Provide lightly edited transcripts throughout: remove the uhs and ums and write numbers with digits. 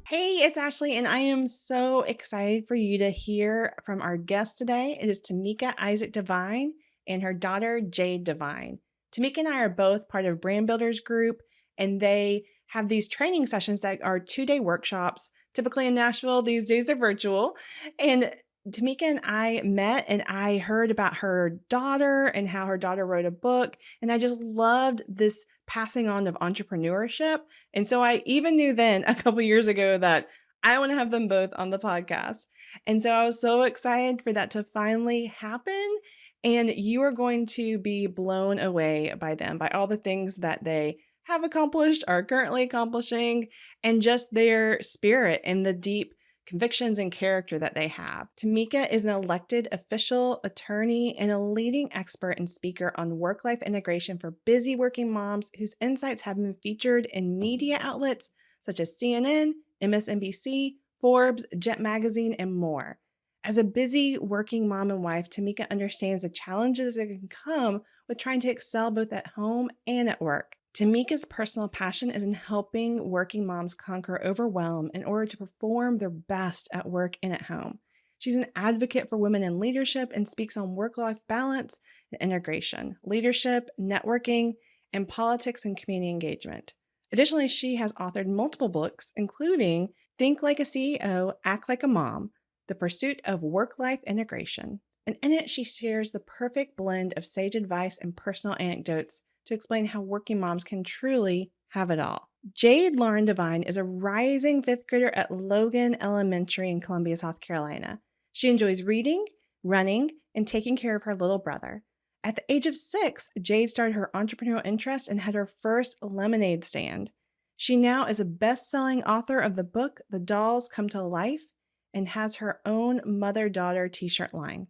Hey, it's Ashley, and I am so excited for you to hear from our guest today. It is Tameika Isaac Devine and her daughter, Jade Devine. Tameika and I are both part of Brand Builders Group, and they have these training sessions that are 2-day workshops. Typically in Nashville, these days they're virtual. And Tameika and I met, and I heard about her daughter and how her daughter wrote a book. And I just loved this passing on of entrepreneurship. And so I even knew then a couple years ago that I want to have them both on the podcast. And so I was so excited for that to finally happen. And you are going to be blown away by them, by all the things that they have accomplished, are currently accomplishing, and just their spirit and the deep convictions and character that they have. Tamika is an elected official, attorney, and a leading expert and speaker on work life integration for busy working moms whose insights have been featured in media outlets such as CNN, MSNBC, Forbes, Jet Magazine, and more. As a busy working mom and wife, Tamika understands the challenges that can come with trying to excel both at home and at work. Tamika's personal passion is in helping working moms conquer overwhelm in order to perform their best at work and at home. She's an advocate for women in leadership and speaks on work-life balance and integration, leadership, networking, and politics and community engagement. Additionally, she has authored multiple books, including Think Like a CEO, Act Like a Mom, The Pursuit of Work-Life Integration. And in it, she shares the perfect blend of sage advice and personal anecdotes to explain how working moms can truly have it all. Jade Lauren Devine is a rising fifth grader at Logan Elementary in Columbia, South Carolina. She enjoys reading, running, and taking care of her little brother. At the age of 6, Jade started her entrepreneurial interest and had her first lemonade stand. She now is a best-selling author of the book The Dolls Come to Life and has her own mother-daughter t-shirt line.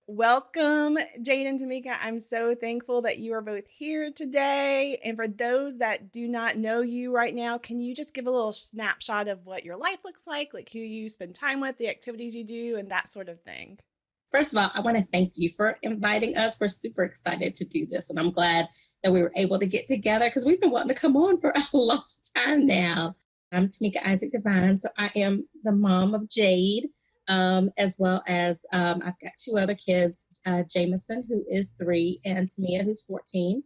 Welcome, Jade and Tamika. I'm so thankful that you are both here today. And for those that do not know you right now, can you just give a little snapshot of what your life looks like who you spend time with, the activities you do, and that sort of thing? First of all, I want to thank you for inviting us. We're super excited to do this, and I'm glad that we were able to get together because we've been wanting to come on for a long time now. I'm Tameika Isaac Devine, so I am the mom of Jade, as well as I've got two other kids, Jameson, who is 3, and Tamia, who's 14,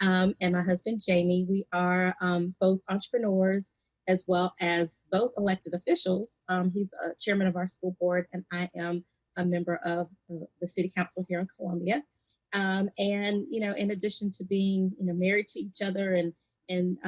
and my husband, Jamie. We are both entrepreneurs as well as both elected officials. He's a chairman of our school board, and I am a member of the city council here in Columbia. And in addition to being married to each other and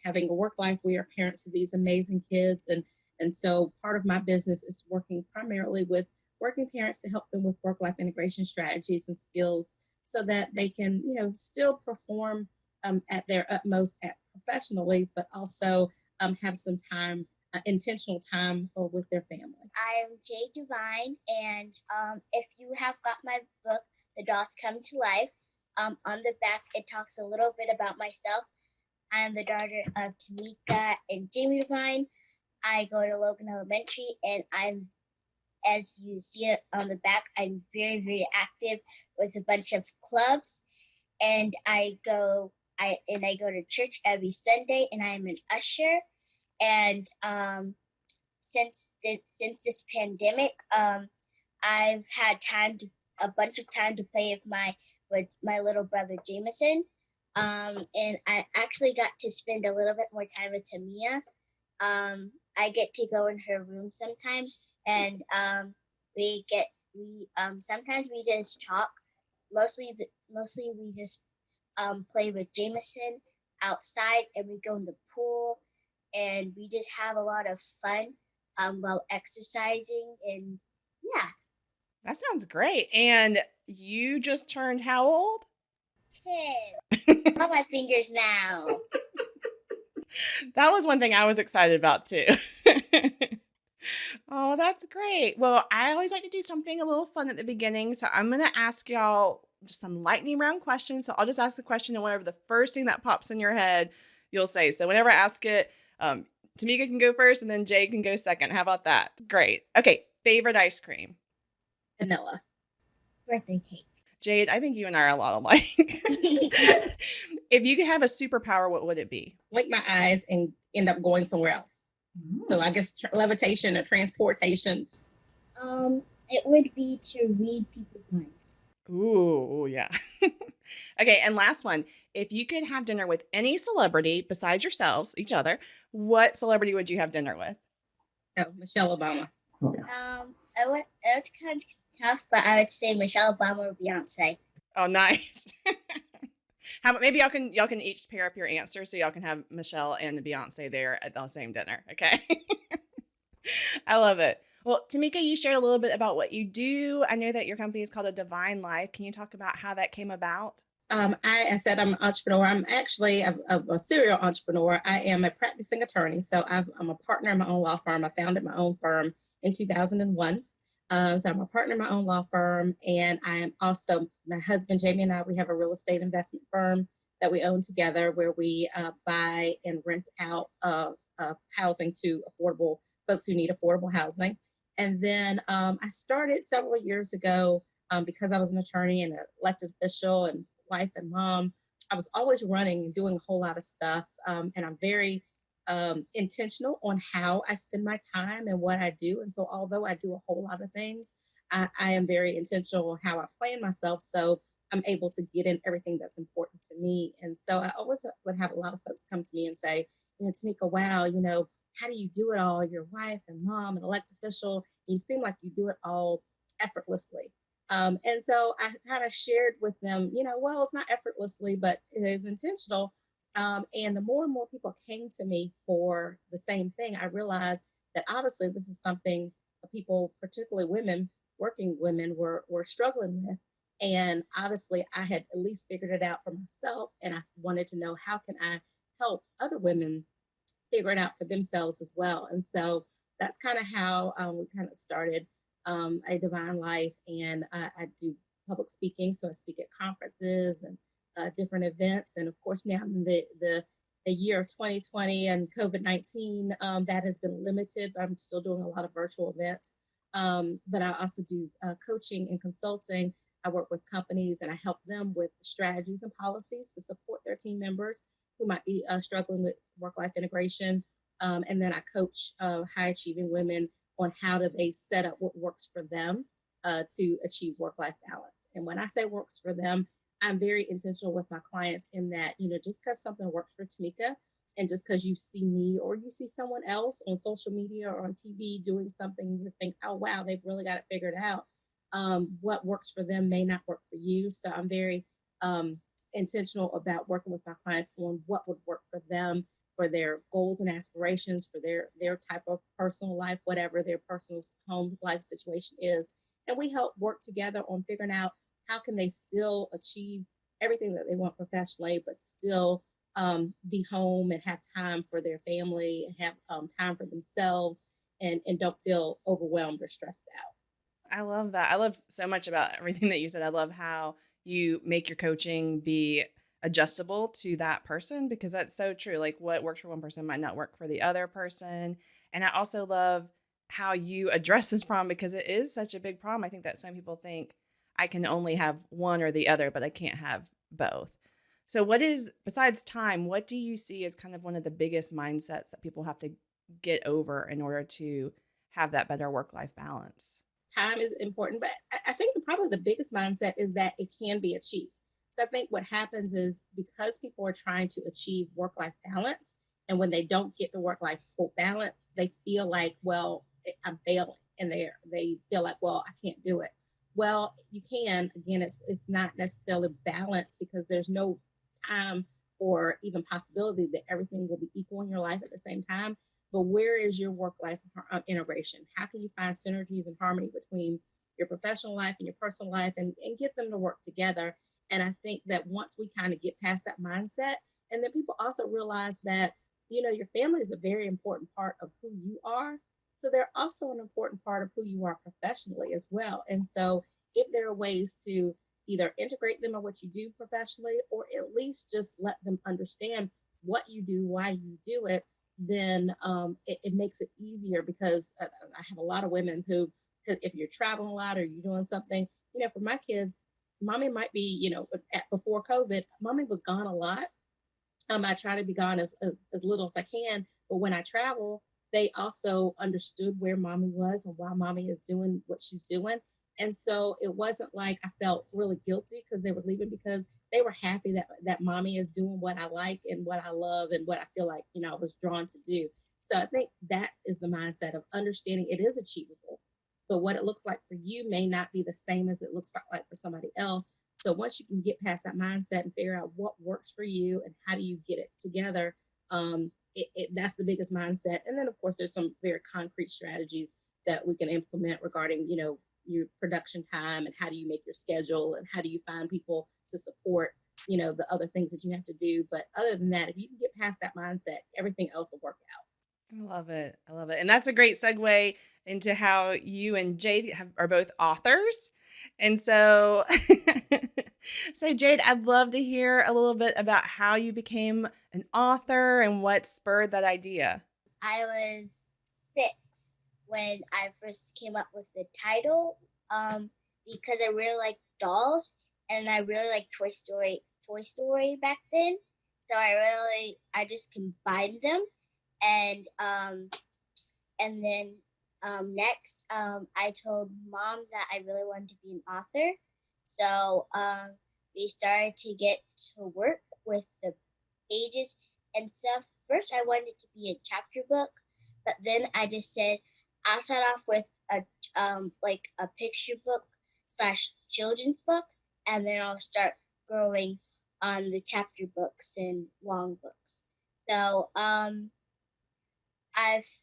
having a work life, we are parents of these amazing kids, and so part of my business is working primarily with working parents to help them with work life integration strategies and skills so that they can still perform at their utmost at professionally, but also have some time intentional time with their family. I'm Jade Devine, and if you have got my book, The Dolls Come to Life, on the back it talks a little bit about myself. I'm the daughter of Tamika and Jamie Devine. I go to Logan Elementary, and as you see it on the back, I'm very, very active with a bunch of clubs, and I go to church every Sunday, and I'm an usher. And since this pandemic, I've had a bunch of time to play with my little brother Jameson, and I actually got to spend a little bit more time with Tamia. I get to go in her room sometimes, and we sometimes we just talk. Mostly we just play with Jameson outside, and we go in the pool, and we just have a lot of fun while exercising. And yeah. That sounds great. And you just turned how old? 10. On my fingers now. That was one thing I was excited about too. Oh, that's great. Well, I always like to do something a little fun at the beginning. So I'm going to ask y'all just some lightning round questions. So I'll just ask the question, and whatever the first thing that pops in your head, you'll say. So whenever I ask it, Tamika can go first, and then Jay can go second. How about that? Great. Okay. Favorite ice cream? Vanilla. Birthday cake. Jade, I think you and I are a lot alike. If you could have a superpower, what would it be? Blink my eyes and end up going somewhere else. So I guess levitation or transportation. It would be to read people's minds. Ooh, yeah. Okay, and last one. If you could have dinner with any celebrity besides yourselves, each other, what celebrity would you have dinner with? Oh, Michelle Obama. It was kind of tough, but I would say Michelle Obama or Beyonce. Oh, nice. How about maybe y'all can each pair up your answers so y'all can have Michelle and Beyonce there at the same dinner. Okay. I love it. Well, Tamika, you shared a little bit about what you do. I know that your company is called A Devine Life. Can you talk about how that came about? I said I'm an entrepreneur. I'm actually a serial entrepreneur. I am a practicing attorney. So I'm a partner in my own law firm. I founded my own firm in 2001. So I'm a partner in my own law firm. And I am also, my husband, Jamie, and I, we have a real estate investment firm that we own together where we buy and rent out housing to affordable folks who need affordable housing. And then I started several years ago because I was an attorney and an elected official and wife and mom. I was always running and doing a whole lot of stuff. And I'm very intentional on how I spend my time and what I do. And so, although I do a whole lot of things, I am very intentional on how I plan myself. So, I'm able to get in everything that's important to me. And so, I always would have a lot of folks come to me and say, Tamika, wow, how do you do it all? Your wife and mom and elected official, and you seem like you do it all effortlessly. And so I kind of shared with them, well, it's not effortlessly, but it is intentional. And the more and more people came to me for the same thing, I realized that obviously this is something people, particularly women, working women, were struggling with. And obviously, I had at least figured it out for myself, and I wanted to know how can I help other women figure it out for themselves as well. And so that's kind of how we kind of started A Devine Life. And I do public speaking. So I speak at conferences and different events. And of course, now in the year of 2020 and COVID-19, that has been limited, but I'm still doing a lot of virtual events. But I also do coaching and consulting. I work with companies and I help them with strategies and policies to support their team members who might be struggling with work-life integration. And then I coach high achieving women on how do they set up what works for them to achieve work-life balance. And when I say works for them, I'm very intentional with my clients in that, just because something works for Tamika and just because you see me or you see someone else on social media or on TV doing something, you think, oh, wow, they've really got it figured out. What works for them may not work for you. So I'm very intentional about working with my clients on what would work for them for their goals and aspirations for their type of personal life, whatever their personal home life situation is. And we help work together on figuring out how can they still achieve everything that they want professionally, but still be home and have time for their family and have time for themselves and don't feel overwhelmed or stressed out. I love that. I love so much about everything that you said. I love how you make your coaching be adjustable to that person because that's so true. Like what works for one person might not work for the other person. And I also love how you address this problem because it is such a big problem. I think that some people think I can only have one or the other, but I can't have both. So what is, besides time, what do you see as kind of one of the biggest mindsets that people have to get over in order to have that better work-life balance? Time is important, but I think probably the biggest mindset is that it can be achieved. So I think what happens is because people are trying to achieve work-life balance, and when they don't get the work-life balance, they feel like, well, I'm failing, and they feel like, well, I can't do it. Well, you can. Again, it's not necessarily balance because there's no time or even possibility that everything will be equal in your life at the same time. But where is your work life integration? How can you find synergies and harmony between your professional life and your personal life and get them to work together? And I think that once we kind of get past that mindset, and then people also realize that, your family is a very important part of who you are. So they're also an important part of who you are professionally as well. And so if there are ways to either integrate them in what you do professionally, or at least just let them understand what you do, why you do it, then it makes it easier because I have a lot of women who, if you're traveling a lot or you're doing something, for my kids, mommy might be, before COVID, mommy was gone a lot. I try to be gone as little as I can, but when I travel, they also understood where mommy was and why mommy is doing what she's doing. And so it wasn't like I felt really guilty because they were leaving, because they were happy that mommy is doing what I like and what I love and what I feel like, I was drawn to do. So I think that is the mindset of understanding it is achievable, but what it looks like for you may not be the same as it looks like for somebody else. So once you can get past that mindset and figure out what works for you and how do you get it together, that's the biggest mindset. And then of course there's some very concrete strategies that we can implement regarding, your production time and how do you make your schedule and how do you find people to support, the other things that you have to do. But other than that, if you can get past that mindset, everything else will work out. I love it. I love it. And that's a great segue into how you and Jade are both authors. And so, so Jade, I'd love to hear a little bit about how you became an author and what spurred that idea. I was 6 when I first came up with the title, because I really like dolls and I really like Toy Story back then. So I just combined them, and then next, I told mom that I really wanted to be an author. So we started to get to work with the pages and stuff. First, I wanted to be a chapter book, but then I just said I'll start off with a like a picture book slash children's book, and then I'll start growing on the chapter books and long books.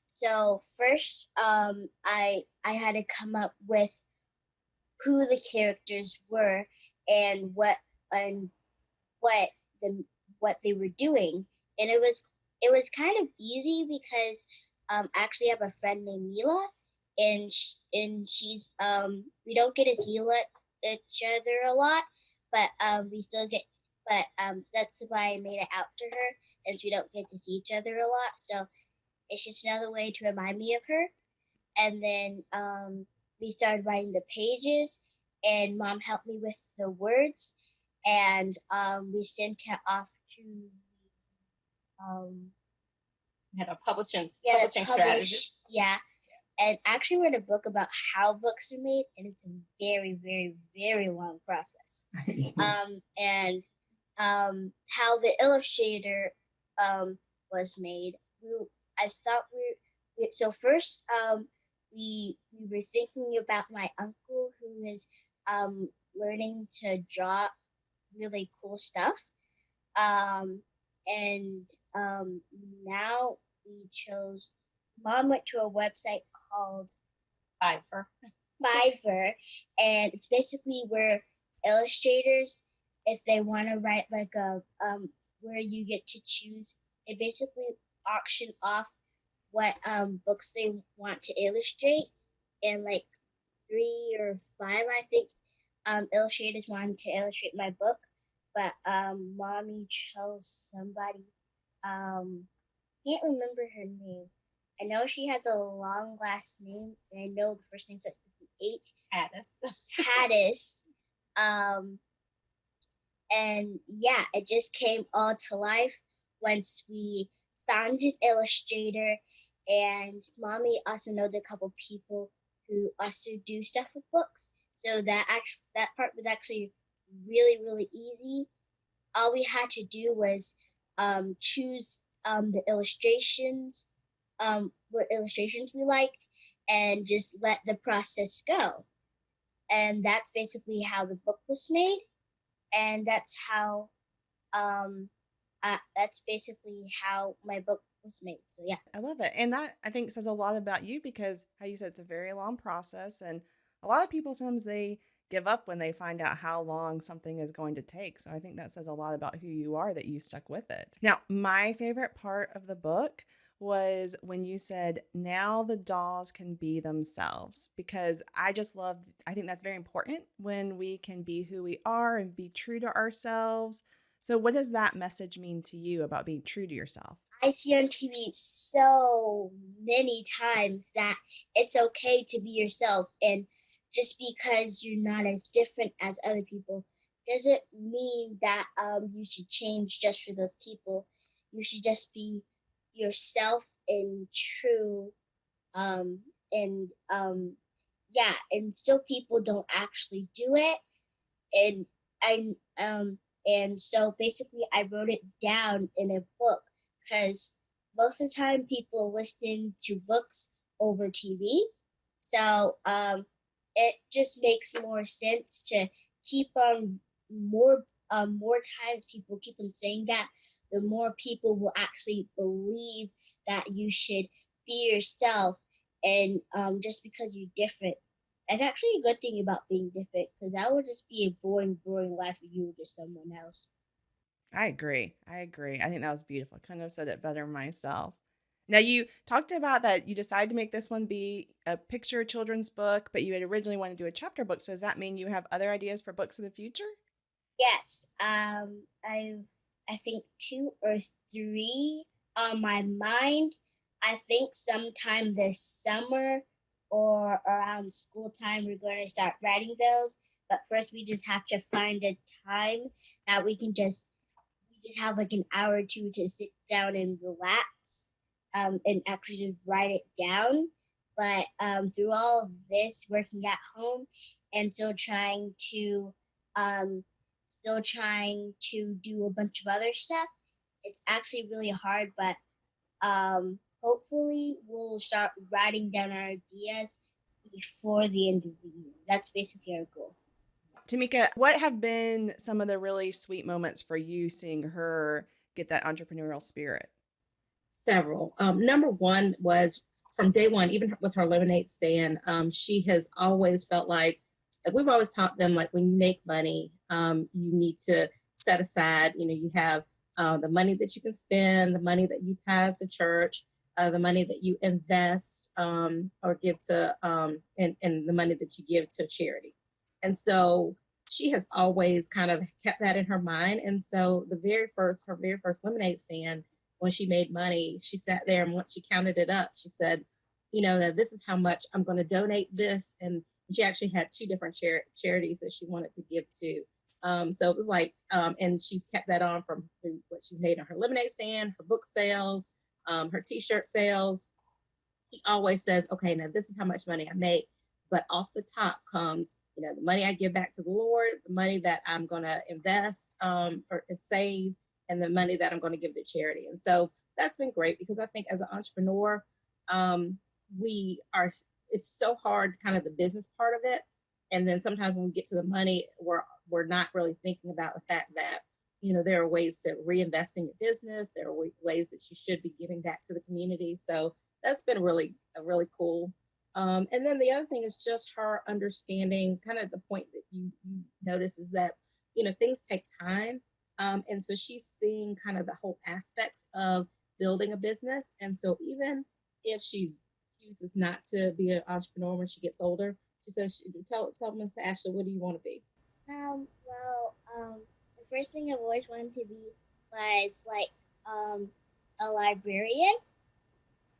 So first I had to come up with who the characters were and and what the what they were doing, and it was kind of easy because I actually have a friend named Mila, and she's we don't get to see each other a lot, but we still get but so that's why I made it out to her, as we don't get to see each other a lot. So it's just another way to remind me of her. And then we started writing the pages, and mom helped me with the words, and we sent it off to um, Had a publishing yeah, publishing strategist. yeah, and actually wrote a book about how books are made, and it's a very, very, very long process. And how the illustrator was made. I thought so first we were thinking about my uncle who is learning to draw really cool stuff, um, and now we chose. Mom went to a website called Fiverr. Fiverr, and it's basically where illustrators, if they want to write like a where you get to choose, they basically auction off what books they want to illustrate, and like 3 or 5, I think, illustrators wanted to illustrate my book, but mommy chose somebody. Can't remember her name. I know she has a long last name, and I know the first name starts with an H. Addis. Haddis. Um, and yeah, it just came all to life once we found an illustrator. And mommy also knows a couple people who also do stuff with books. So that part was actually really, really easy. All we had to do was choose the illustrations, what illustrations we liked, and just let the process go. And that's basically how the book was made, and um, that's basically how my book was made. So yeah. I love it. And that I think says a lot about you because how you said it's a very long process. And a lot of people sometimes they give up when they find out how long something is going to take. So I think that says a lot about who you are that you stuck with it. Now, my favorite part of the book was when you said, now the dolls can be themselves, because I think that's very important when we can be who we are and be true to ourselves. So, what does that message mean to you about being true to yourself? I see on TV so many times that it's okay to be yourself, and just because you're not as different as other people doesn't mean that you should change just for those people. You should just be yourself and true, um and yeah, and still people don't actually do it. And I and so basically I wrote it down in a book, because most of the time people listen to books over TV. So it just makes more sense to keep on more times people keep on saying that, the more people will actually believe that you should be yourself. And just because you're different, it's actually a good thing about being different, because that would just be a boring, boring life if you were just someone else. I agree. I agree. I think that was beautiful. I couldn't have said it better myself. Now, you talked about that you decided to make this one be a picture children's book, but you had originally wanted to do a chapter book. So does that mean you have other ideas for books in the future? Yes, I think two or three on my mind. I think sometime this summer or around school time we're going to start writing those. But first we just have to find a time that we just have like an hour or two to sit down and relax, and actually just write it down. But through all of this, working at home and um, still trying to do a bunch of other stuff, it's actually really hard. But hopefully, we'll start writing down our ideas before the end of the year. That's basically our goal. Tamika, what have been some of the really sweet moments for you seeing her get that entrepreneurial spirit? Several. Number one was from day one, even with her lemonade stand, she has always felt like we've always taught them, like when you make money, you need to set aside, you have the money that you can spend, the money that you tithe to church, the money that you invest or give to, and the money that you give to charity. And so she has always kind of kept that in her mind. And so her very first lemonade stand, when she made money, she sat there and once she counted it up, she said, that this is how much I'm going to donate this. And she actually had two different charities that she wanted to give to. So it was like, and she's kept that on from what she's made on her lemonade stand, her book sales, her t-shirt sales. He always says, okay, now this is how much money I make. But off the top comes, the money I give back to the Lord, the money that I'm going to invest or save, and the money that I'm going to give to charity. And so that's been great because I think as an entrepreneur, we are, it's so hard, kind of the business part of it. And then sometimes when we get to the money, we're not really thinking about the fact that, there are ways to reinvest in your business. There are ways that you should be giving back to the community. So that's been really cool. And then the other thing is just her understanding, kind of the point that you notice is that, things take time. And so she's seeing kind of the whole aspects of building a business. And so even if she chooses not to be an entrepreneur when she gets older, she says, tell Miss Ashley, what do you want to be? The first thing I've always wanted to be was like a librarian.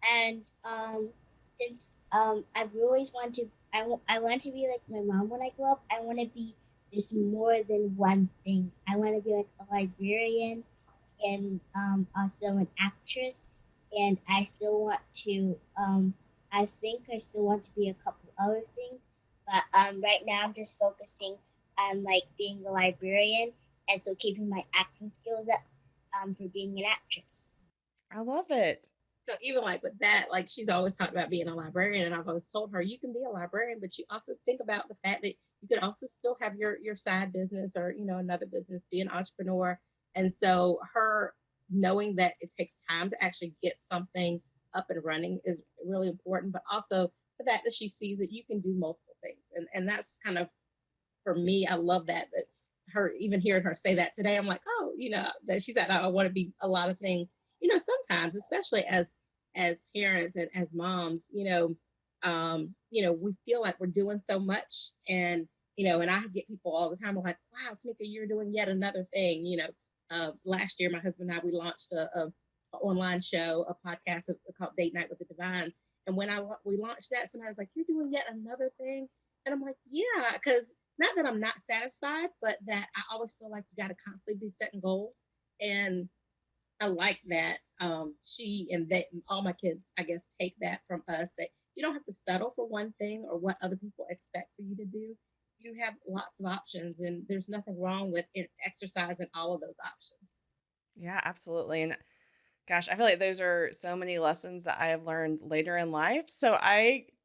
And since I've always wanted to, I want to be like my mom when I grow up. I want to be just more than one thing. I want to be like a librarian and also an actress. And I still want to, I think I still want to be a couple other things. But right now I'm just focusing on like being a librarian, and so keeping my acting skills up for being an actress. I love it. So even like with that, like she's always talked about being a librarian, and I've always told her you can be a librarian, but you also think about the fact that you could also still have your side business or another business, be an entrepreneur. And so her knowing that it takes time to actually get something up and running is really important, but also the fact that she sees that you can do multiple things, and that's kind of for me. I love that her even hearing her say that today, I'm like, oh, that she said I want to be a lot of things. Sometimes, especially as parents and as moms, we feel like we're doing so much, and and I get people all the time like, wow, Tamika, you're doing yet another thing. Last year my husband and I, we launched a online show, a podcast called Date Night with the Divines, and when we launched that, somebody was like, you're doing yet another thing, and I'm like, yeah, because not that I'm not satisfied, but that I always feel like you got to constantly be setting goals. And I like that she and that and all my kids, I guess, take that from us that you don't have to settle for one thing or what other people expect for you to do. You have lots of options, and there's nothing wrong with exercising all of those options. Yeah, absolutely. And gosh, I feel like those are so many lessons that I have learned later in life. So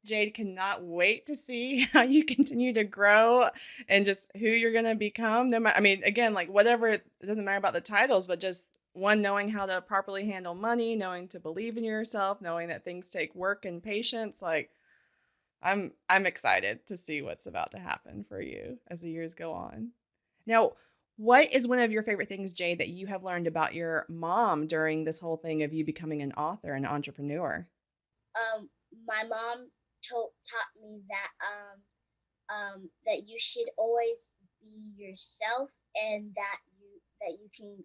Jade, cannot wait to see how you continue to grow and just who you're going to become. No matter, I mean, again, like whatever, it doesn't matter about the titles, but just one, knowing how to properly handle money, knowing to believe in yourself, knowing that things take work and patience. Like I'm excited to see what's about to happen for you as the years go on. Now, what is one of your favorite things, Jay, that you have learned about your mom during this whole thing of you becoming an author and entrepreneur? My mom taught me that that you should always be yourself, and you can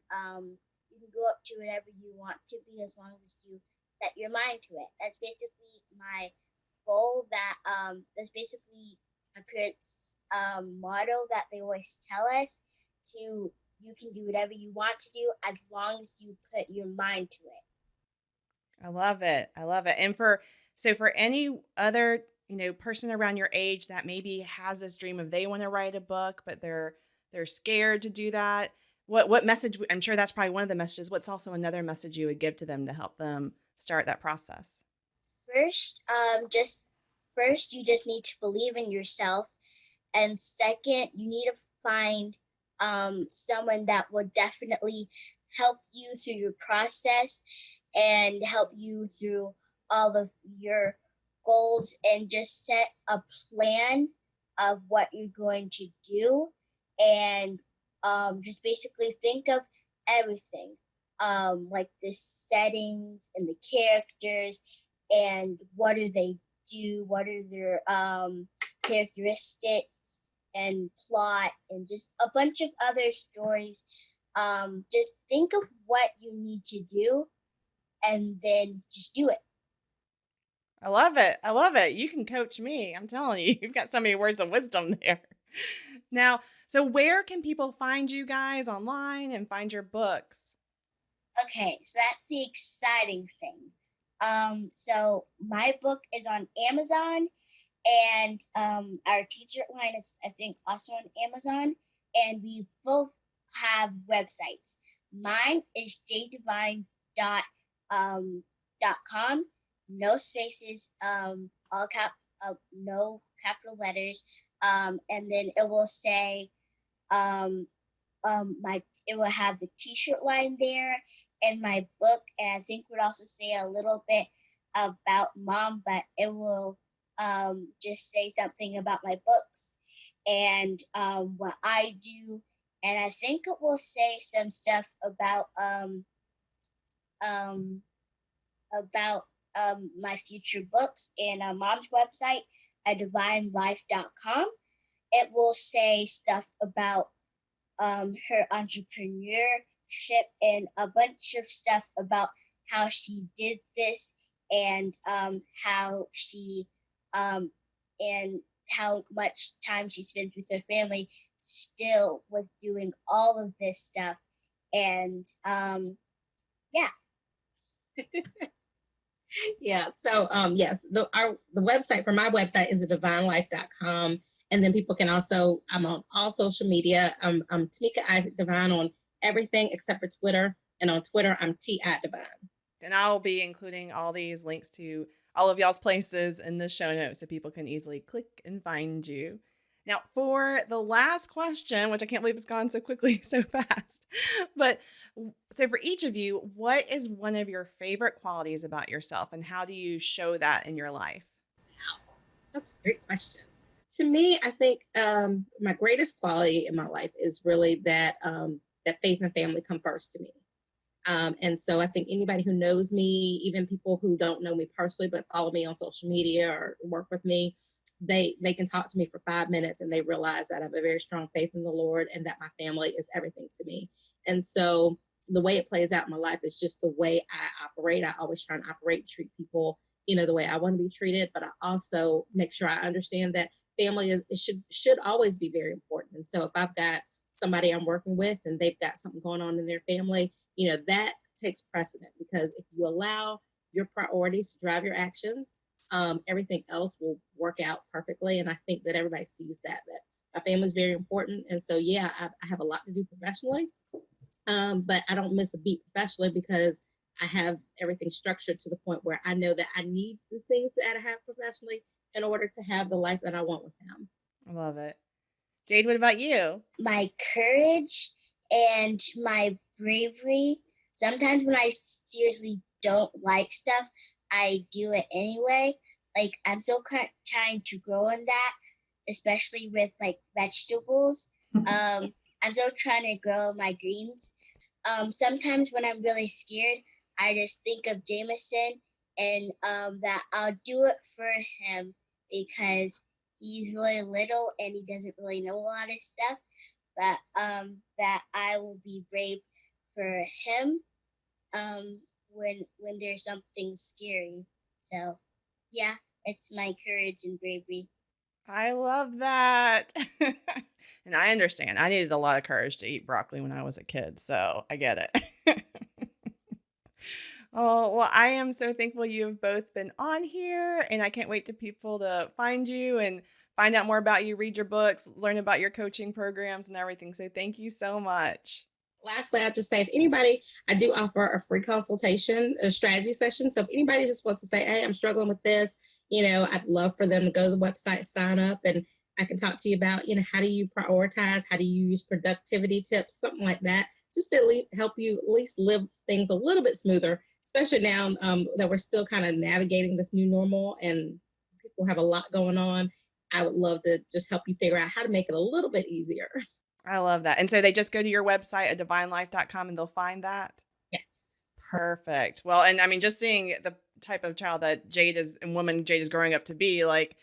go up to whatever you want to be as long as you set your mind to it. That's basically my goal. That's basically my parents' motto that they always tell us to. You can do whatever you want to do as long as you put your mind to it. I love it. I love it. And for any other, person around your age that maybe has this dream of they want to write a book, but they're scared to do that. What message, I'm sure that's probably one of the messages. What's also another message you would give to them to help them start that process? First, just first you just need to believe in yourself, and second, you need to find someone that will definitely help you through your process and help you through all of your goals, and just set a plan of what you're going to do, and just basically think of everything, like the settings and the characters and what do they do, what are their characteristics and plot, and just a bunch of other stories. Just think of what you need to do and then just do it. I love it. I love it. You can coach me. I'm telling you, you've got so many words of wisdom there. Now, so where can people find you guys online and find your books? Okay, so that's the exciting thing. So my book is on Amazon, and our t-shirt line is, I think, also on Amazon, and we both have websites. Mine is jadedevine um, dot com, no spaces, no capital letters, and then it will say um, my it will have the t-shirt line there and my book, and I think would also say a little bit about mom, but it will just say something about my books and what I do, and I think it will say some stuff um, about my future books, and mom's website, a divinelife.com. It will say stuff about her entrepreneurship and a bunch of stuff about how she did this, and how she um, and how much time she spends with her family still with doing all of this stuff. And yeah. Yeah. So yes, the website for my website is a divinelife.com. And then people can also, I'm on all social media. I'm Tameika Isaac Devine on everything except for Twitter. And on Twitter, I'm T at Devine. And I'll be including all these links to all of y'all's places in the show notes so people can easily click and find you. Now, for the last question, which I can't believe it's gone so quickly, so fast, but so for each of you, what is one of your favorite qualities about yourself and how do you show that in your life? That's a great question. To me, I think my greatest quality in my life is really that faith and family come first to me. And so I think anybody who knows me, even people who don't know me personally but follow me on social media or work with me, they can talk to me for 5 minutes and they realize that I have a very strong faith in the Lord and that my family is everything to me. And so the way it plays out in my life is just the way I operate. I always try and operate and treat people, the way I want to be treated, but I also make sure I understand that family it should always be very important. And so if I've got somebody I'm working with and they've got something going on in their family, that takes precedent, because if you allow your priorities to drive your actions, everything else will work out perfectly. And I think that everybody sees that my family is very important. And so, yeah, I have a lot to do professionally, but I don't miss a beat professionally because I have everything structured to the point where I know that I need the things that I have professionally in order to have the life that I want with them. I love it. Jade, what about you? My courage and my bravery. Sometimes when I seriously don't like stuff, I do it anyway. Like I'm still trying to grow in that, especially with like vegetables. I'm still trying to grow my greens. Sometimes when I'm really scared, I just think of Jameson and that I'll do it for him because he's really little and he doesn't really know a lot of stuff. But that I will be brave for him when there's something scary. So yeah, it's my courage and bravery. I love that. And I understand. I needed a lot of courage to eat broccoli when I was a kid, so I get it. Oh, well, I am so thankful you've both been on here, and I can't wait to people to find you and find out more about you, read your books, learn about your coaching programs and everything. So thank you so much. Lastly, I'll just say, if anybody, I do offer a free consultation, a strategy session. So if anybody just wants to say, hey, I'm struggling with this, I'd love for them to go to the website, sign up, and I can talk to you about, how do you prioritize? How do you use productivity tips, something like that, just to help you at least live things a little bit smoother, especially now that we're still kind of navigating this new normal and people have a lot going on. I would love to just help you figure out how to make it a little bit easier. I love that. And so they just go to your website, adivinelife.com, and they'll find that? Yes. Perfect. Well, and I mean, just seeing the type of child that Jade is and woman Jade is growing up to be, like,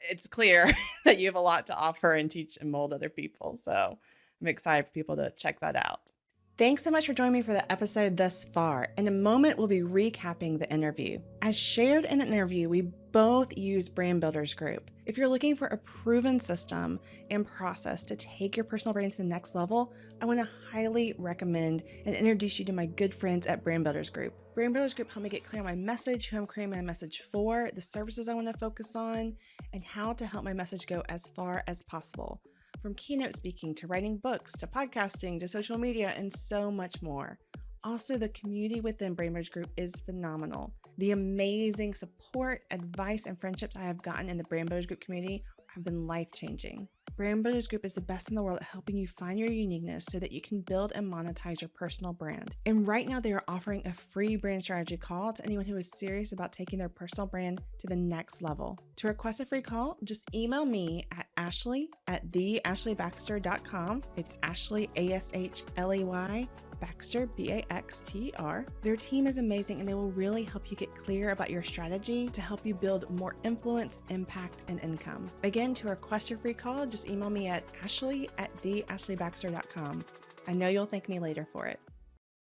it's clear that you have a lot to offer and teach and mold other people. So I'm excited for people to check that out. Thanks so much for joining me for the episode thus far. In a moment, we'll be recapping the interview. As shared in the interview, we both use Brand Builders Group. If you're looking for a proven system and process to take your personal brand to the next level, I want to highly recommend and introduce you to my good friends at Brand Builders Group. Brand Builders Group helped me get clear on my message, who I'm creating my message for, the services I want to focus on, and how to help my message go as far as possible. From keynote speaking to writing books to podcasting to social media and so much more. Also, the community within Brand Builders Group is phenomenal. The amazing support, advice, and friendships I have gotten in the Brand Builders Group community have been life-changing. Brand Builders Group is the best in the world at helping you find your uniqueness so that you can build and monetize your personal brand. And right now they are offering a free brand strategy call to anyone who is serious about taking their personal brand to the next level. To request a free call, just email me at ashley@theashleybaxter.com. It's Ashley, ASHLEY, Baxter, BAXTR. Their team is amazing and they will really help you get clear about your strategy to help you build more influence, impact, and income. Again, to request your free call, just email me at ashley@theashleybaxter.com. I know you'll thank me later for it.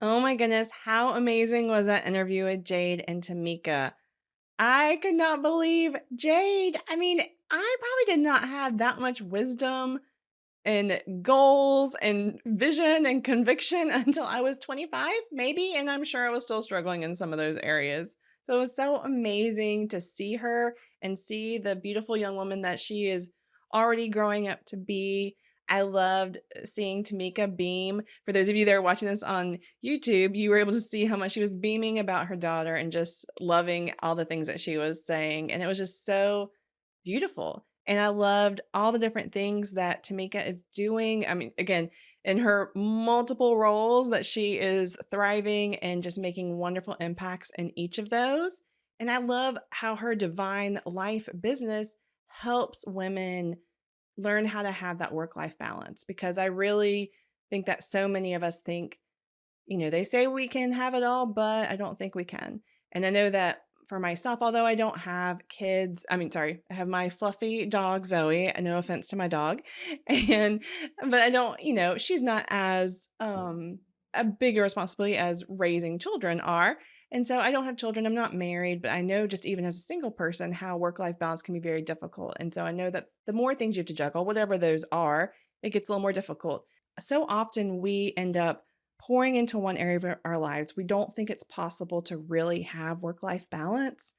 Oh my goodness, how amazing was that interview with Jade and Tameika? I could not believe Jade. I mean, I probably did not have that much wisdom and goals and vision and conviction until I was 25, maybe. And I'm sure I was still struggling in some of those areas. So it was so amazing to see her and see the beautiful young woman that she is already growing up to be. I loved seeing Tamika beam. For those of you that are watching this on YouTube, you were able to see how much she was beaming about her daughter and just loving all the things that she was saying. And it was just so beautiful. And I loved all the different things that Tamika is doing. I mean, again, in her multiple roles that she is thriving and just making wonderful impacts in each of those. And I love how her Devine Life business helps women learn how to have that work-life balance, because I really think that so many of us think, they say we can have it all, but I don't think we can. And I know that for myself, although I don't have kids, I have my fluffy dog, Zoe, no offense to my dog. But I don't, she's not as a bigger responsibility as raising children are. And so I don't have children, I'm not married, but I know just even as a single person, how work-life balance can be very difficult. And so I know that the more things you have to juggle, whatever those are, it gets a little more difficult. So often we end up pouring into one area of our lives, we don't think it's possible to really have work-life balance.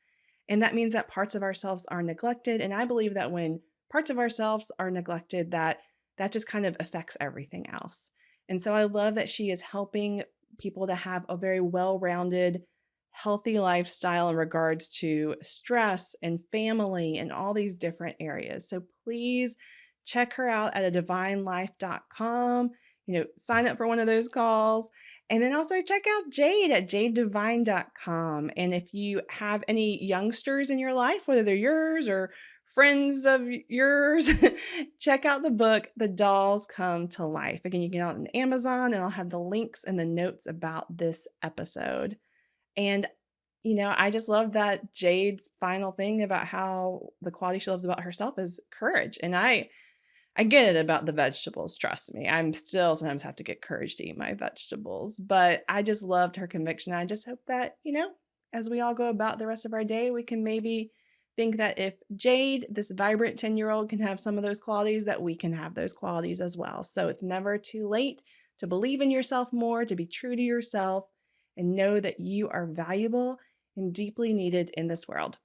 And that means that parts of ourselves are neglected. And I believe that when parts of ourselves are neglected, that just kind of affects everything else. And so I love that she is helping people to have a very well-rounded, healthy lifestyle in regards to stress and family and all these different areas. So please check her out at adivinelife.com. Sign up for one of those calls. And then also check out Jade at jadedevine.com. And if you have any youngsters in your life, whether they're yours or friends of yours, check out the book, The Dolls Come to Life. Again, you can get it on Amazon, and I'll have the links in the notes about this episode. And, I just love that Jade's final thing about how the quality she loves about herself is courage. And I get it about the vegetables, trust me. I'm still sometimes have to get courage to eat my vegetables, but I just loved her conviction. I just hope that, as we all go about the rest of our day, we can maybe think that if Jade, this vibrant 10-year-old, can have some of those qualities, that we can have those qualities as well. So it's never too late to believe in yourself more, to be true to yourself, and know that you are valuable and deeply needed in this world.